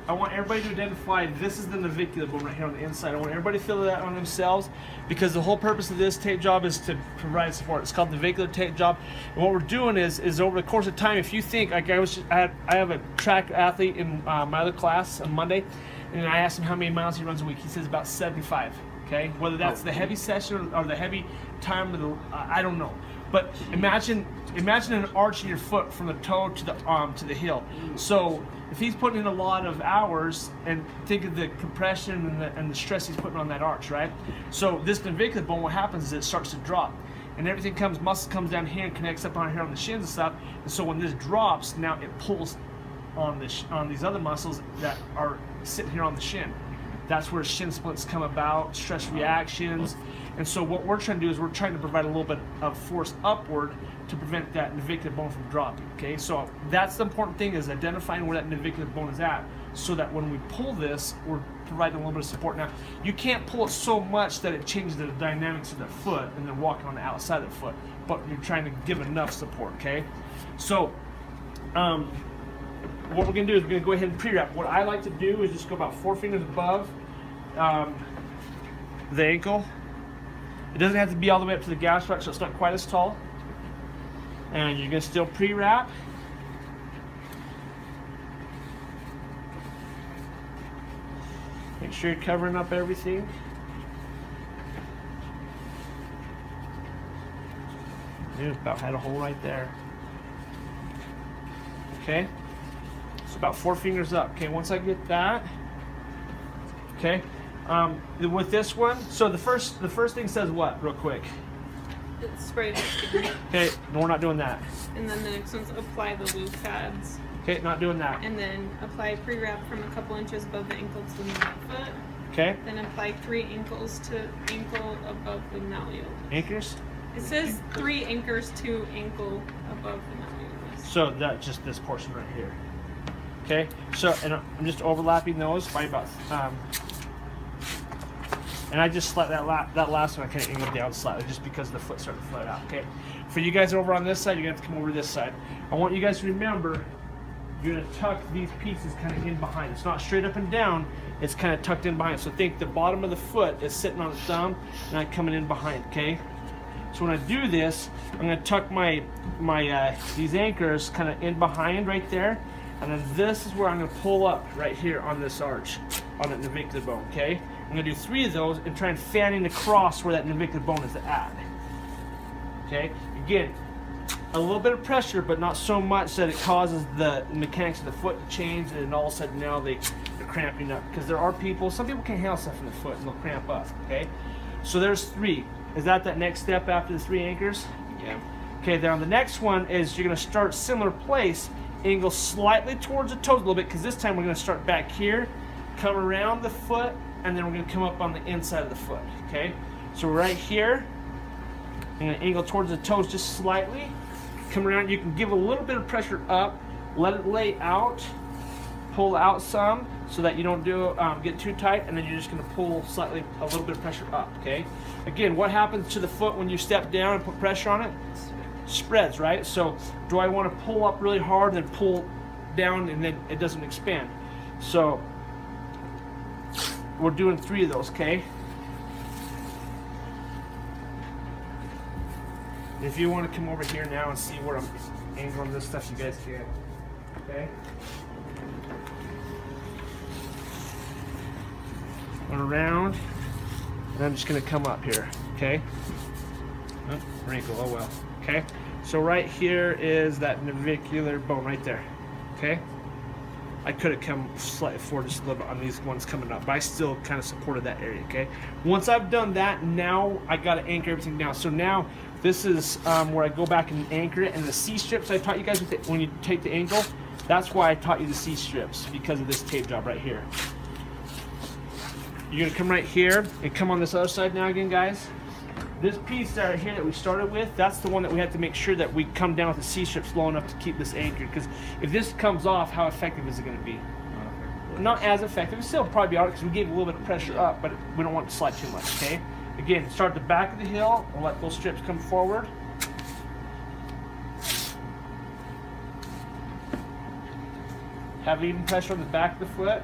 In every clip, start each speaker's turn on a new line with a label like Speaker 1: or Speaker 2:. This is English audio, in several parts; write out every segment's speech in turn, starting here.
Speaker 1: I want everybody to identify this is the navicular bone right here on the inside. I want everybody to feel that on themselves, because the whole purpose of this tape job is to provide support. It's called the navicular tape job. And what we're doing is over the course of time, if you think, like I have a track athlete in my other class on Monday, and I asked him how many miles he runs a week. He says about 75. Okay, whether that's the heavy session or the heavy time of the, I don't know. But imagine an arch in your foot from the toe to the heel. So if he's putting in a lot of hours, and think of the compression and the stress he's putting on that arch, right? So this navicular bone, what happens is it starts to drop, and everything muscle comes down here and connects up on here on the shins and stuff. And so when this drops, now it pulls on these other muscles that are sitting here on the shin. That's where shin splints come about, stress reactions. And so what we're trying to do is we're trying to provide a little bit of force upward to prevent that navicular bone from dropping, okay? So that's the important thing, is identifying where that navicular bone is at, so that when we pull this, we're providing a little bit of support. Now, you can't pull it so much that it changes the dynamics of the foot and then walking on the outside of the foot, but you're trying to give enough support, okay? So what we're gonna do is we're gonna go ahead and pre-wrap. What I like to do is just go about 4 fingers above the ankle. It doesn't have to be all the way up to the gastroc, so it's not quite as tall. And you're gonna still pre-wrap. Make sure you're covering up everything. Dude, about had a hole right there. Okay. So about 4 fingers up. Okay, once I get that, okay. With this one, so the first thing says what, real quick?
Speaker 2: It's spray the skin.
Speaker 1: Okay, no, we're not doing that.
Speaker 2: And then the next one's apply the lube pads.
Speaker 1: Okay, not doing that.
Speaker 2: And then apply pre-wrap from a couple inches above the ankle to the midfoot.
Speaker 1: Okay.
Speaker 2: Then apply 3 ankles to ankle above the malleolus.
Speaker 1: Anchors?
Speaker 2: It says 3 anchors to ankle above the malleolus.
Speaker 1: So that's just this portion right here. Okay, so and I'm just overlapping those by about and I just let that last one I kind of angled down slightly just because the foot started to flat out. Okay, for you guys over on this side, you're gonna have to come over to this side. I want you guys to remember you're gonna tuck these pieces kind of in behind. It's not straight up and down, it's kind of tucked in behind. So think the bottom of the foot is sitting on the thumb and I'm coming in behind, okay? So when I do this, I'm gonna tuck my these anchors kind of in behind right there, and then this is where I'm gonna pull up right here on this arch, on that navicular bone, okay? I'm gonna do 3 of those and try and fanning across where that navicular bone is at, okay? Again, a little bit of pressure, but not so much that it causes the mechanics of the foot to change, and then all of a sudden now they're cramping up. Because there are people, some people can't handle stuff in the foot and they'll cramp up, okay? So there's 3. Is that next step after the 3 anchors?
Speaker 2: Yeah.
Speaker 1: Okay, then the next one is you're gonna start similar place, angle slightly towards the toes a little bit, because this time we're gonna start back here, come around the foot, and then we're gonna come up on the inside of the foot, okay? So right here, I'm gonna angle towards the toes just slightly, come around, you can give a little bit of pressure up, let it lay out, pull out some so that you don't get too tight, and then you're just gonna pull slightly, a little bit of pressure up, okay? Again, what happens to the foot when you step down and put pressure on it? Spreads, right? So do I wanna pull up really hard and then pull down and then it doesn't expand? So we're doing 3 of those, okay? If you want to come over here now and see where I'm angling this stuff, you guys can. Okay? Around, and I'm just going to come up here. Okay? Oh, wrinkle, oh well. Okay? So right here is that navicular bone right there. Okay? I could have come slightly forward just a little bit on these ones coming up, but I still kind of supported that area, okay? Once I've done that, now I got to anchor everything down. So now this is where I go back and anchor it, and the C-strips I taught you guys when you take the ankle, that's why I taught you the C-strips, because of this tape job right here. You're gonna come right here and come on this other side now again, guys. This piece right here that we started with, that's the one that we have to make sure that we come down with the C-strips low enough to keep this anchored, because if this comes off, how effective is it going to be? Not as effective. It's still probably alright because we gave a little bit of pressure up, but we don't want it to slide too much, okay? Again, start at the back of the heel and let those strips come forward. Have even pressure on the back of the foot.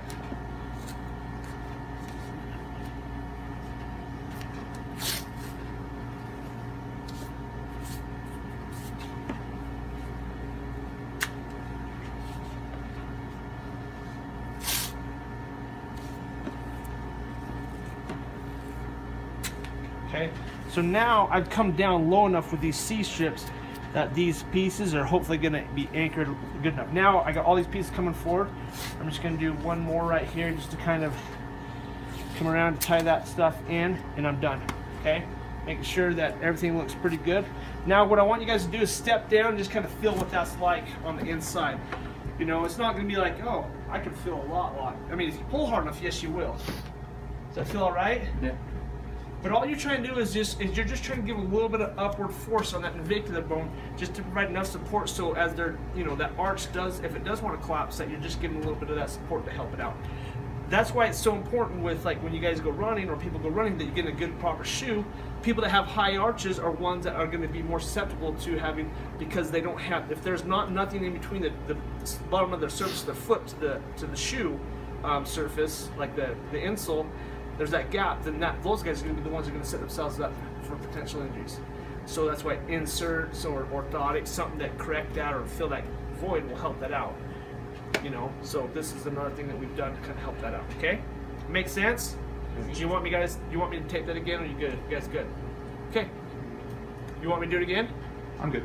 Speaker 1: Okay, so now I've come down low enough with these C-strips that these pieces are hopefully gonna be anchored good enough. Now I got all these pieces coming forward. I'm just gonna do one more right here just to kind of come around to tie that stuff in, and I'm done, okay? Making sure that everything looks pretty good. Now what I want you guys to do is step down and just kind of feel what that's like on the inside. You know, it's not gonna be like, oh, I can feel a lot. I mean, if you pull hard enough, yes you will. Does that feel all right?
Speaker 3: Yeah.
Speaker 1: But all you're trying to do is you're just trying to give a little bit of upward force on that navicular bone, just to provide enough support so as they're, you know, that arch does, if it does want to collapse, that you're just giving a little bit of that support to help it out. That's why it's so important with, like, when you guys go running or people go running, that you get a good proper shoe. People that have high arches are ones that are going to be more susceptible to having, because they don't have, if there's nothing in between the bottom of the surface of the foot to the shoe surface, like the insole, there's that gap, then those guys are going to be the ones that are going to set themselves up for potential injuries. So that's why inserts or orthotics, something that correct that or fill that void will help that out. You know, so this is another thing that we've done to kind of help that out. Okay, make sense? Do you want me to tape that again, or you good? You guys good? Okay. You want me to do it again?
Speaker 3: I'm good.